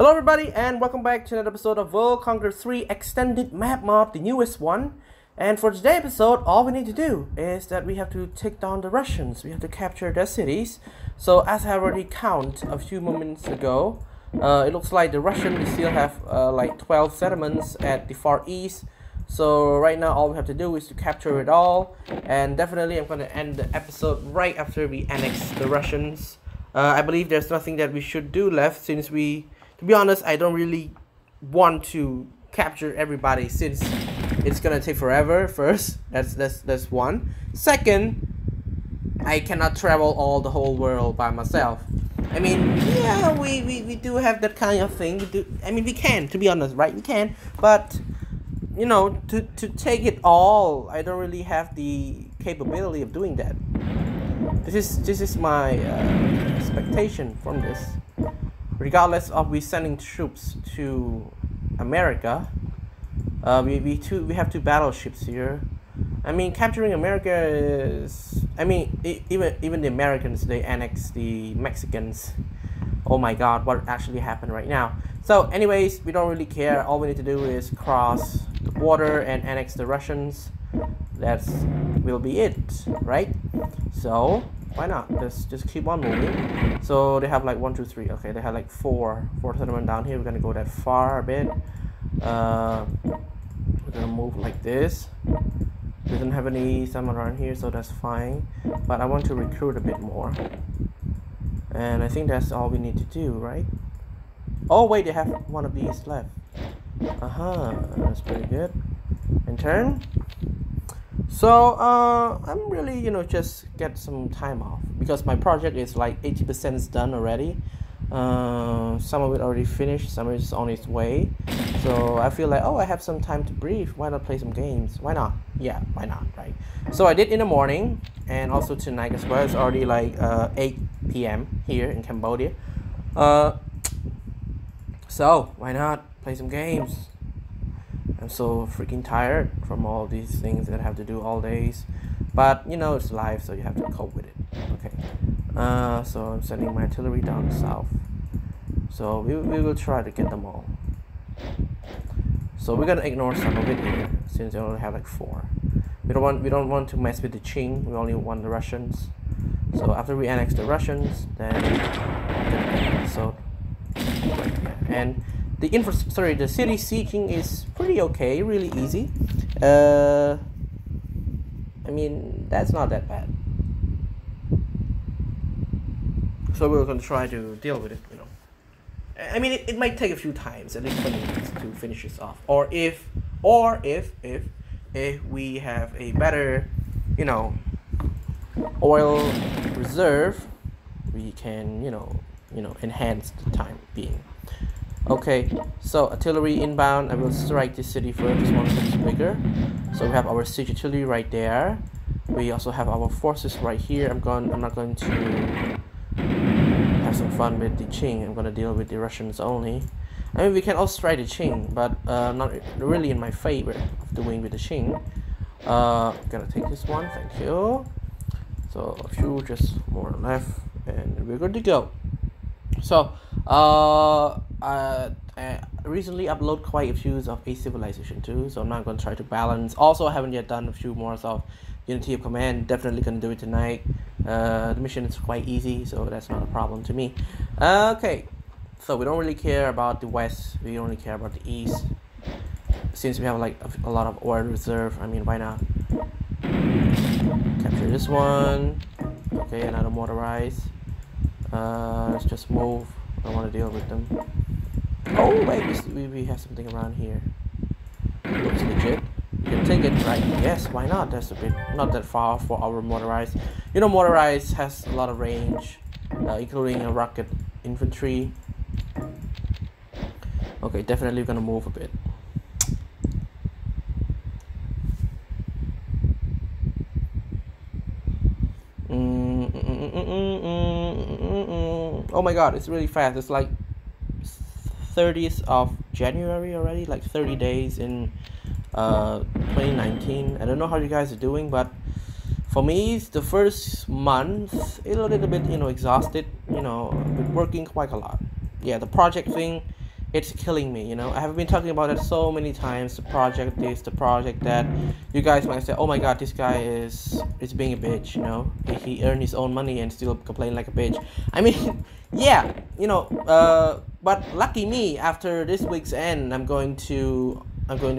Hello everybody and welcome back to another episode of World Conquer 3 Extended Map Mod, the newest one. And for today's episode, all we need to do is that we have to take down the Russians. We have to capture their cities. So as I already counted a few moments ago, it looks like the Russians still have like 12 settlements at the far east. So right now all we have to do is to capture it all. And definitely I'm going to end the episode right after we annex the Russians. I believe there's nothing that we should do left since to be honest, I don't really want to capture everybody since it's gonna take forever. First, that's one. Second, I cannot travel all the whole world by myself. I mean, yeah, we do have that kind of thing. We can, to be honest, right? We can, but you know, to take it all, I don't really have the capability of doing that. This is my expectation from this. Regardless of we sending troops to America, we have two battleships here. I mean, capturing America is, even the Americans, they annex the Mexicans. Oh my God, what actually happened right now? So anyways, we don't really care. All we need to do is cross the border and annex the Russians. That will be it, right? So why not? Just keep on moving. So they have like 1, 2, 3. Okay, they have like four settlements down here. We're gonna go that far a bit. We're gonna move like this. We don't have any someone around here, so that's fine. But I want to recruit a bit more. And I think that's all we need to do, right? Oh wait, they have one of these left. That's pretty good. And turn. So I'm really, just get some time off because my project is like 80% done already. Some of it already finished, some of it's on its way. So I feel like, oh, I have some time to breathe. Why not play some games? Why not? Yeah, why not, right? So I did in the morning and also tonight as well. It's already like 8 p.m. here in Cambodia. So why not play some games? I'm so freaking tired from all these things that I have to do all days, but it's life, so you have to cope with it. Okay, so I'm sending my artillery down south, so we will try to get them all. So we're gonna ignore some of it here since we only have like 4. We don't want to mess with the Qing. We only want the Russians. So after we annex the Russians, then so and the city sieging is pretty okay, really easy. That's not that bad. So we're gonna try to deal with it, it might take a few times, at least 20 minutes to finish this off. Or if we have a better, oil reserve, we can, enhance the time being. Okay, so artillery inbound. I will strike this city first. This one is bigger. So we have our siege artillery right there. We also have our forces right here. I'm not going to have some fun with the Qing. I'm going to deal with the Russians only. We can also strike the Qing, but not really in my favor of doing with the Qing. Gonna take this one. Thank you. So a few just more left, and we're good to go. So I recently uploaded quite a few of A Civilization 2, so I'm not going to try to balance. Also, I haven't yet done a few more of Unity of Command. Definitely going to do it tonight. The mission is quite easy, so that's not a problem to me. Okay, so we don't really care about the west. We only care about the east. Since we have like a lot of oil reserve, why not? Capture this one. Okay, another motorized. Let's just move. I don't want to deal with them. Oh wait, we have something around here. Looks legit. You can take it, right? Yes, why not? That's a bit not that far for our motorized. Motorized has a lot of range, including a rocket infantry. Okay, definitely gonna move a bit. Oh my God, it's really fast. It's like 30th of January already, like 30 days in 2019. I don't know how you guys are doing, but for me, the first month, a little bit, exhausted, been working quite a lot. Yeah, the project thing it's killing me. I have been talking about it so many times. The project this, the project that. You guys might say, "Oh my God, this guy is being a bitch." He earned his own money and still complain like a bitch. I mean, yeah, but lucky me. After this week's end, I'm going to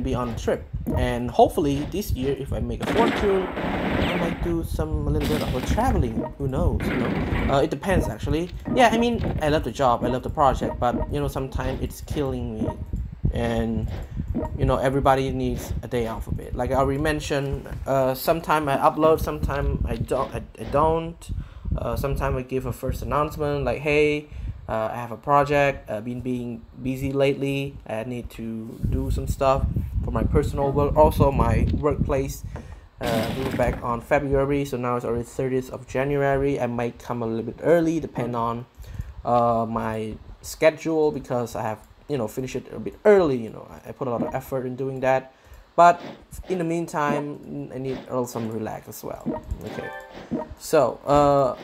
be on a trip, and hopefully this year, if I make a fortune, I might do a little bit of a traveling. Who knows? It depends actually. Yeah, I mean, I love the job, I love the project, but sometimes it's killing me, and everybody needs a day off a bit. Like I already mentioned, sometime I upload, sometime I don't. Sometime I give a first announcement like, hey, I have a project. I've been being busy lately. I need to do some stuff for my personal work, also my workplace. We were back on February, so now it's already 30th of January. I might come a little bit early, depend on my schedule, because I have finished it a bit early. I put a lot of effort in doing that, but in the meantime, I need some relax as well. Okay. So,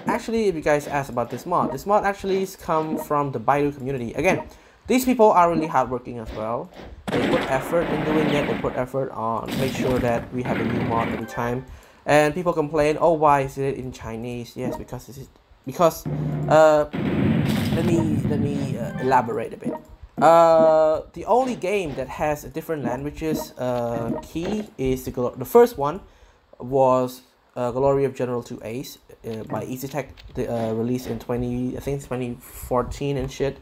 actually, if you guys ask about this mod actually come from the Baidu community. Again, these people are really hardworking as well. They put effort in doing it. They put effort on make sure that we have a new mod every time. And people complain, oh, why is it in Chinese? Yes, because let me elaborate a bit. The only game that has a different languages key is the first one was Glory of General 2 Ace by EasyTech, released in 2014 and shit.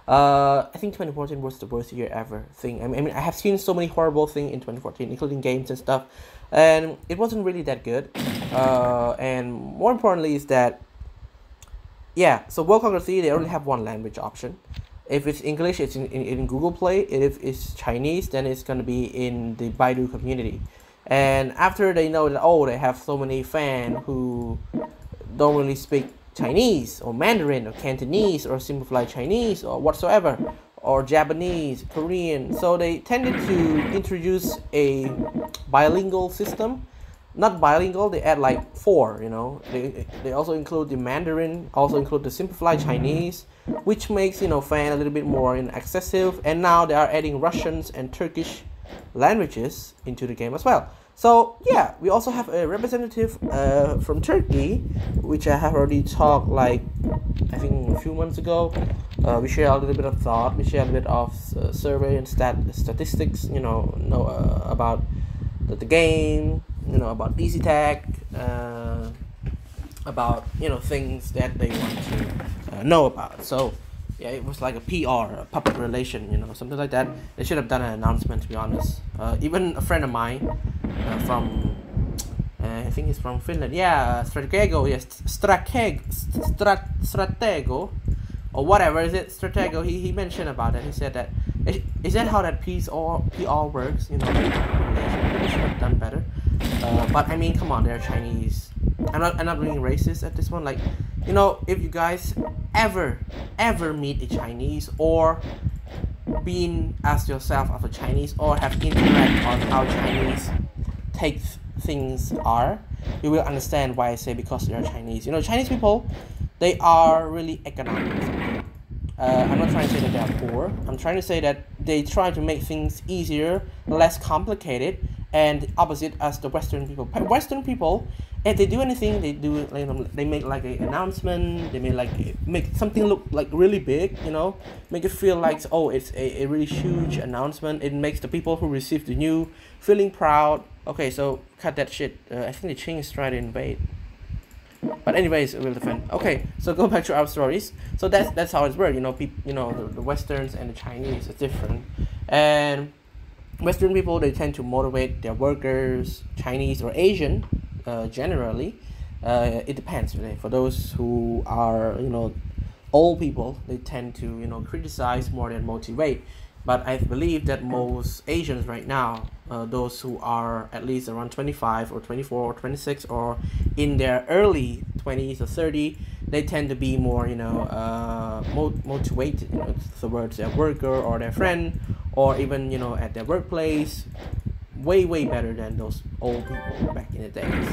I think 2014 was the worst year ever thing. I mean, I have seen so many horrible things in 2014, including games and stuff, and it wasn't really that good. And more importantly is that, yeah, so World Conquer 3, they only have one language option. If it's English, it's in Google Play. If it's Chinese, then it's going to be in the Baidu community. And after they know that, oh, they have so many fans who don't really speak Chinese or Mandarin or Cantonese or simplified Chinese or whatsoever, or Japanese, Korean, so they tended to introduce a bilingual system. Not bilingual, they add like 4, they also include the Mandarin, also include the simplified Chinese, which makes fan a little bit more excessive. And now they are adding Russians and Turkish languages into the game as well. So yeah, we also have a representative from Turkey, which I have already talked like I think a few months ago. We share a little bit of thought, we share a bit of survey and statistics, about the game, about EasyTech, about things that they want to know about. So yeah, it was like a PR, a public relation, something like that. They should have done an announcement, to be honest. Even a friend of mine from, I think he's from Finland. Yeah, Stratego, yes, Stratego, or whatever is it, Stratego. He mentioned about it. He said that, is that how that PR works? They should have done better. But I mean, come on, they're Chinese. I'm not being racist at this one. Like, if you guys ever meet a Chinese, or been as yourself of a Chinese, or have interact on how Chinese take things are, you will understand why I say because they are Chinese. Chinese people, they are really economic. I'm not trying to say that they are poor. I'm trying to say that they try to make things easier, less complicated, and opposite as the Western people. Western people, if they do anything, they make like an announcement. They make something look like really big. Make it feel like, oh, it's a really huge announcement. It makes the people who receive the news feeling proud. Okay, so cut that shit. I think the Qing is trying to invade. But anyways, we'll defend. Okay, so go back to our stories. So that's how it's works. The Westerns and the Chinese are different, and Western people, they tend to motivate their workers, Chinese or Asian, generally. It depends, really. For those who are old people, they tend to criticize more than motivate. But I believe that most Asians right now, those who are at least around 25 or 24 or 26 or in their early 20s or 30, they tend to be more, motivated, towards their worker or their friend, or even, at their workplace, way better than those old people back in the days.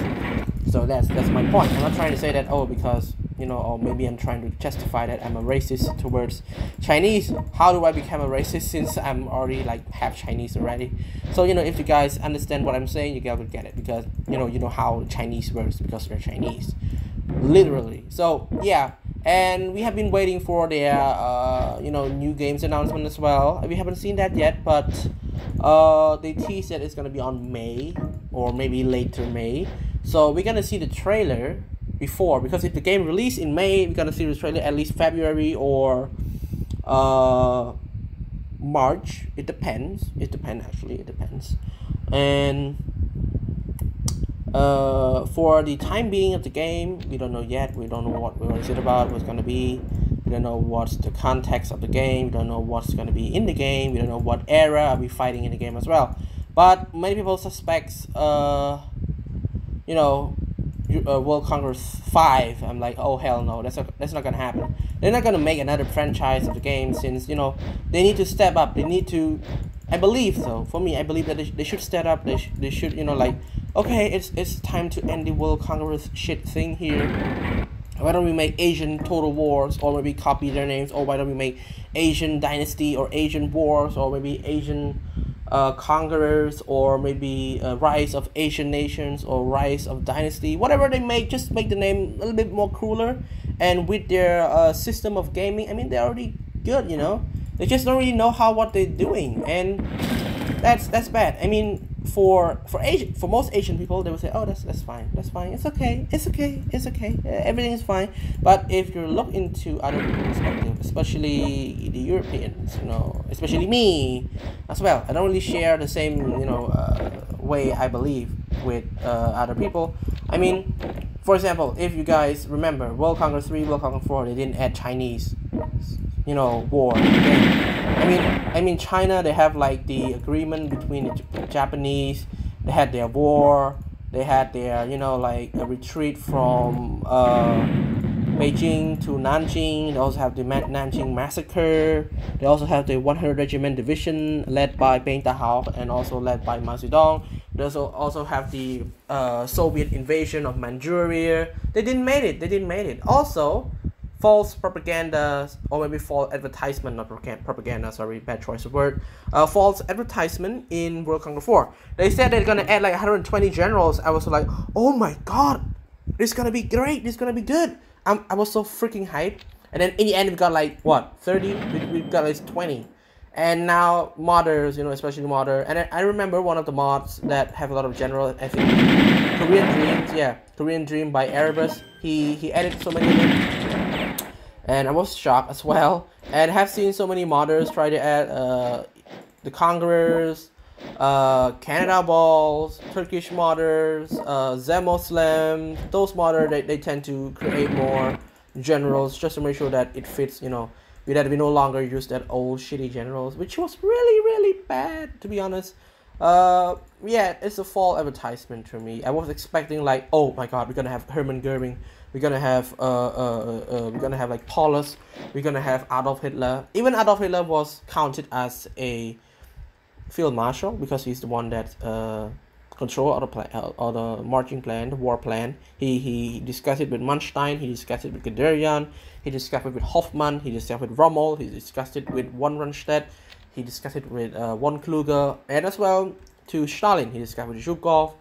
So that's my point. I'm not trying to say that, oh, because or maybe I'm trying to justify that I'm a racist towards Chinese. How do I become a racist since I'm already like half Chinese already? So if you guys understand what I'm saying, you guys will get it, because you know how Chinese works, because we're Chinese, literally. So yeah, and we have been waiting for their new games announcement as well. We haven't seen that yet, but they teased that it's gonna be on May or maybe later May. So we're gonna see the trailer before, because if the game released in May, we're gonna see the trailer at least February or March. It depends. It depends. And for the time being of the game, we don't know yet. We don't know what is it about, what's gonna be. We don't know what's the context of the game. We don't know what's gonna be in the game. We don't know what era are we fighting in the game as well. But many people suspect World Conquer 5. I'm like, oh hell no, that's not gonna happen. They're not gonna make another franchise of the game, since they need to step up. They need to, I believe so. For me, I believe that they should step up. They should okay, it's time to end the World Conquer shit thing here. Why don't we make Asian Total Wars, or maybe copy their names, or why don't we make Asian Dynasty or Asian Wars, or maybe Asian Conquerors, or maybe Rise of Asian Nations, or Rise of Dynasty. Whatever they make, just make the name a little bit more cooler. And with their system of gaming, I mean, they're already good, They just don't really know what they're doing, and that's bad. I mean, for most Asian people, they would say, oh, that's fine, it's okay, everything is fine. But if you look into other people's perspective, especially the Europeans, especially me as well, I don't really share the same way I believe with other people. I mean, for example, if you guys remember World Conquer 3, World Conquer 4, they didn't add Chinese war. I mean China, they have like the agreement between the Japanese. They had their war, they had their a retreat from Beijing to Nanjing. They also have the Nanjing massacre. They also have the 100 Regiment Division led by Beng Dahao and also led by Mao Zedong. They also have the Soviet invasion of Manchuria. They didn't make it. Also, false propaganda, or maybe false advertisement, not propaganda, sorry, bad choice of word. False advertisement in World Conquer 4. They said they're gonna add like 120 generals. I was like, oh my god, this is gonna be great, this is gonna be good. I was so freaking hyped. And then in the end, we got like, what, 30? We got like 20. And now modders, especially modder. And I remember one of the mods that have a lot of generals, I think, Korean Dream by Erebus. He added so many of them. And I was shocked as well. And have seen so many modders try to add the Conquerors, Canada Balls, Turkish modders, Zemuslim. Those modders, they tend to create more generals just to make sure that it fits, that we no longer use that old shitty generals, which was really bad, to be honest. Yeah, it's a fall advertisement to me. I was expecting like, oh my god, we're gonna have Hermann Goering, we're gonna have like Paulus, we're gonna have Adolf Hitler. Even Adolf Hitler was counted as a field marshal because he's the one that control all the marching plan, the war plan. He discussed it with Manstein, he discussed it with Guderian, he discussed it with Hoffmann, he discussed it with Rommel, he discussed it with von Rundstedt, he discussed it with von Kluge, and as well to Stalin. He discussed with Zhukov,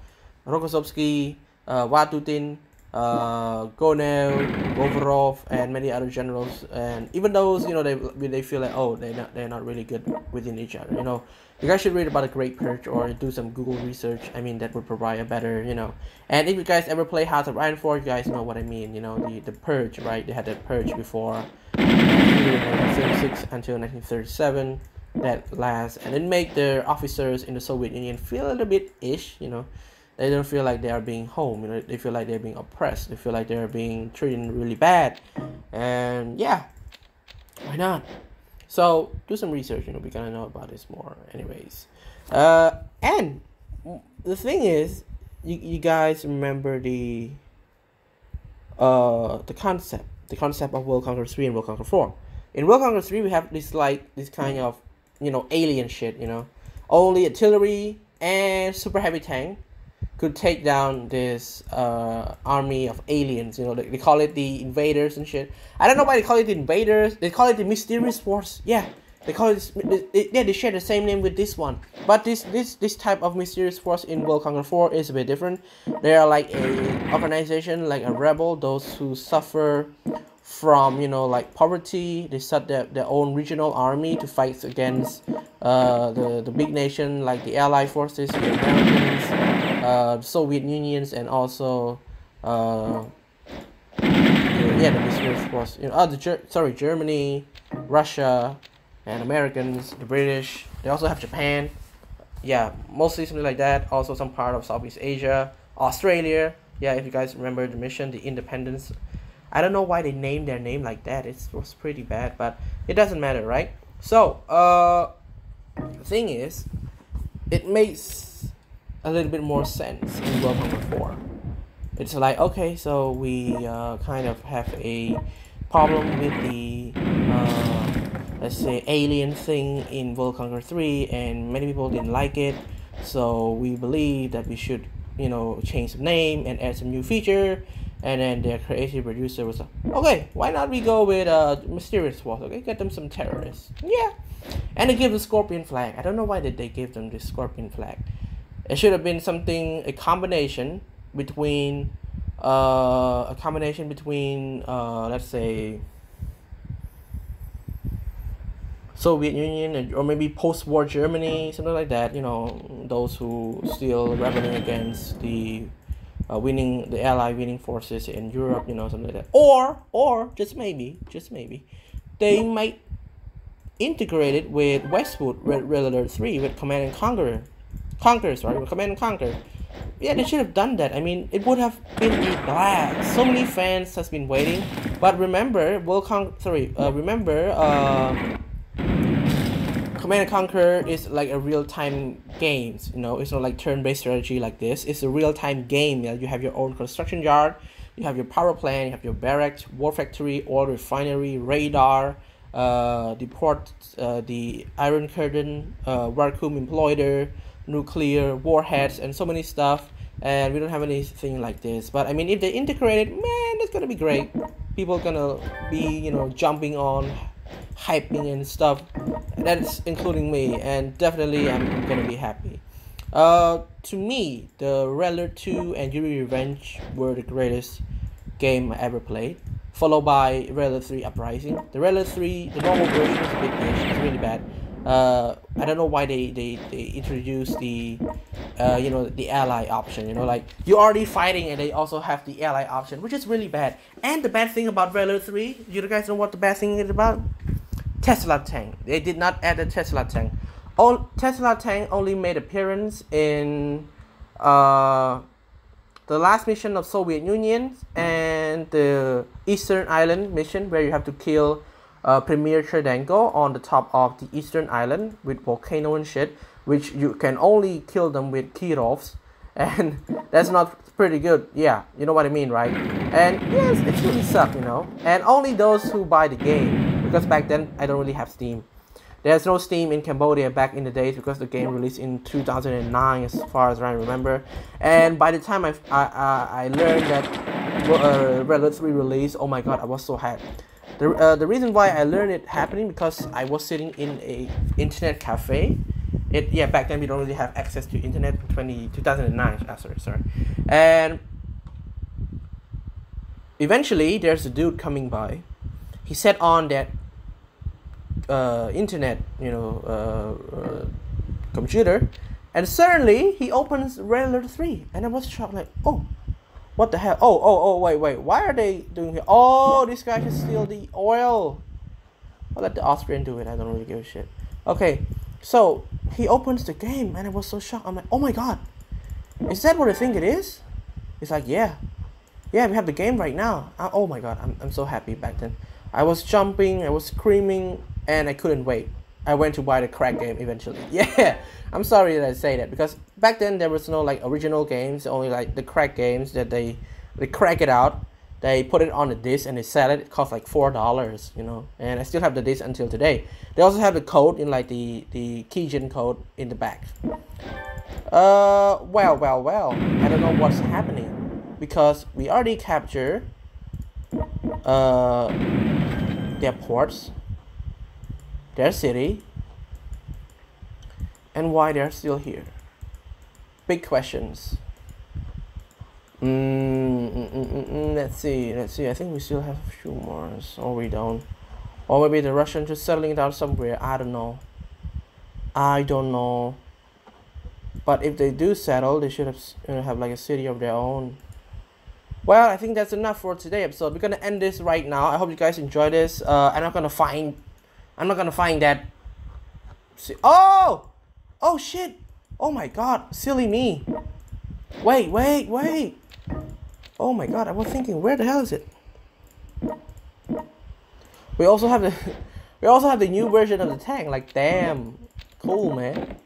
Rokossovsky, Vatutin, Gonel, Govorov, and many other generals. And even those, they feel like, oh, they're not really good within each other. You guys should read about the Great Purge or do some Google research. I mean, that would provide a better, And if you guys ever play Hearts of Iron 4, you guys know what I mean. The Purge, right? They had that Purge before 1936 until 1937. That lasts, and it make their officers in the Soviet Union feel a little bit ish. They don't feel like they are being home. They feel like they're being oppressed. They feel like they're being treated really bad. And yeah, why not? So do some research. We're gonna know about this more, anyways. And the thing is, you guys remember the concept of World Conquer 3 and World Conquer 4. In World Conquer 3, we have this kind of alien shit. Only artillery and super heavy tank. could take down this army of aliens. You know, they call it the invaders and shit. I don't know why they call it the invaders. They call it the mysterious force. Yeah, they call it. Yeah, they share the same name with this one. But this type of mysterious force in World Conquer 4 is a bit different. They are like a organization, like a rebel. Those who suffer from, you know, like poverty. They set their own regional army to fight against the big nation, like the Allied forces, the Americans, the Soviet Unions, and also yeah, the mysterious force. You know, Germany, Russia, and Americans, the British. They also have Japan. Yeah, mostly something like that. Also some part of Southeast Asia, Australia. Yeah, if you guys remember the mission, the Independence. I don't know why they named their name like that. It was pretty bad, but it doesn't matter, right? So, the thing is, it makes a little bit more sense in World War 4. It's like, okay, so we kind of have a problem with the let's say alien thing in World Conquer 3, and many people didn't like it, so we believe that we should, you know, change the name and add some new feature. And then their creative producer was like, okay, why not we go with mysterious force? Okay, get them some terrorists. Yeah, and they give the scorpion flag. I don't know why did they give them the scorpion flag. It should have been something, a combination between let's say Soviet Union or maybe post-war Germany, something like that. You know, those who still rebelling against the the Allied winning forces in Europe, you know, something like that. Or just maybe, they might integrate it with Westwood Red Alert 3 with Command and Conquer. With Command and Conquer. Yeah, they should have done that. I mean, it would have been a blast. So many fans has been waiting. But remember, Command and Conquer is like a real-time game, you know. It's not like turn-based strategy like this. It's a real-time game. You have your own construction yard, you have your power plant, you have your barracks, war factory, oil refinery, radar, the port, the Iron Curtain, vacuum imploder, nuclear warheads, and so many stuff. And we don't have anything like this. But I mean, if they integrate it, man, that's gonna be great. People are gonna be, you know, jumping on, hyping and stuff. That's including me, and definitely I'm gonna be happy. To me, the Red Alert 2 and Yuri Revenge were the greatest game I ever played, followed by Red Alert 3 Uprising. The Red Alert 3, the normal version is a bit glitchy, it's really bad. I don't know why they introduced the you know, the ally option. You know, like you're already fighting and they also have the ally option, which is really bad. And the bad thing about Red Alert 3, you guys know what the bad thing is about? Tesla tank. They did not add the Tesla tank. Tesla tank only made appearance in the last mission of Soviet Union and the Eastern Island mission, where you have to kill Premier Cherdenko on the top of the Eastern Island with volcano and shit, which you can only kill them with Kirovs, and that's not pretty good. Yeah, you know what I mean, right? And yes, it really sucks, you know. And only those who buy the game, because back then I don't really have Steam. There's no Steam in Cambodia back in the days because the game released in 2009, as far as I remember. And by the time I learned that Red Alert 3 released, oh my god, I was so happy. The reason why I learned it happening because I was sitting in a internet cafe. Back then we don't really have access to internet in 2009. Sorry. And eventually there's a dude coming by. He sat on that internet, you know, computer, and suddenly he opens Red Alert 3, and I was shocked, like, oh, what the hell? Wait, why are they doing it? Oh, this guy can steal the oil. I'll let the Austrian do it. I don't really give a shit. Okay, so he opens the game, and I was so shocked. I'm like, oh my god, is that what I think it is? He's like, yeah, we have the game right now. Oh my god, I'm so happy back then. I was jumping, I was screaming, and I couldn't wait. I went to buy the crack game eventually. Yeah, I'm sorry that I say that, because back then there was no like original games, only like the crack games that they crack it out, they put it on a disc and they sell it. It cost like $4, you know, and I still have the disc until today. They also have the code in like the keygen code in the back. Well. I don't know what's happening because we already captured their ports, their city, and why they're still here. Big questions. Let's see. I think we still have a few more, or we don't. Or maybe the Russians just settling down somewhere. I don't know. But if they do settle, they should have like a city of their own. Well, I think that's enough for today's episode. We're gonna end this right now. I hope you guys enjoy this. I'm not gonna find that. Oh shit! Oh my god! Silly me. Wait. Oh my god! I was thinking, where the hell is it? We also have the new version of the tank. Like, damn, cool, man.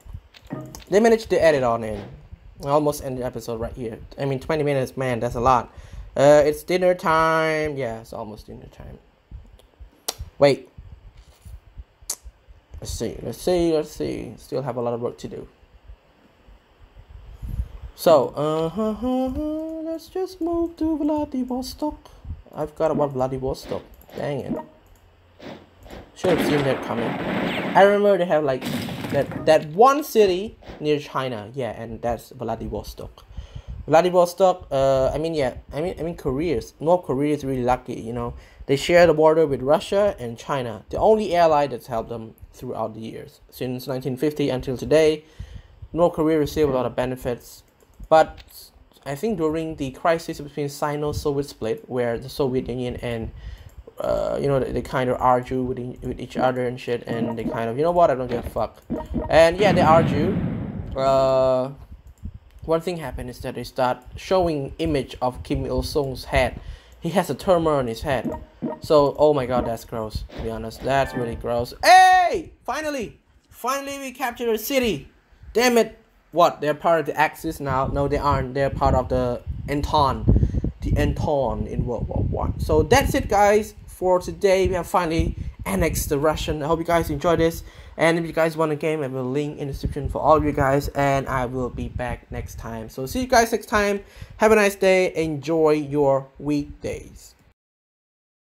They managed to add it on in. I almost end the episode right here. I mean, 20 minutes, man, that's a lot. It's dinner time. Yeah, it's almost dinner time. Wait. Let's see. Still have a lot of work to do. So, let's just move to Vladivostok. I forgot about Vladivostok. Dang it. Should have seen that coming. I remember they have like that one city near China. Yeah, and that's Vladivostok. I mean Korea. North Korea is really lucky, you know. They share the border with Russia and China, the only ally that's helped them throughout the years. Since 1950 until today, North Korea received a lot of benefits. But I think during the crisis between Sino-Soviet split, where the Soviet Union and they kind of argue with each other and shit, and they kind of, you know what, I don't give a fuck. And yeah, they argue. One thing happened is that they start showing image of Kim Il-sung's head. He has a tumor on his head. So, oh my god, that's gross, to be honest. That's really gross. Hey! Finally we captured a city. Damn it. What? They're part of the Axis now? No, they aren't. They're part of the Entente. The Entente in World War I. So that's it, guys. For today, we have finally annexed the Russian. I hope you guys enjoyed this. And if you guys want a game, I will link in the description for all of you guys. And I will be back next time. So see you guys next time. Have a nice day. Enjoy your weekdays.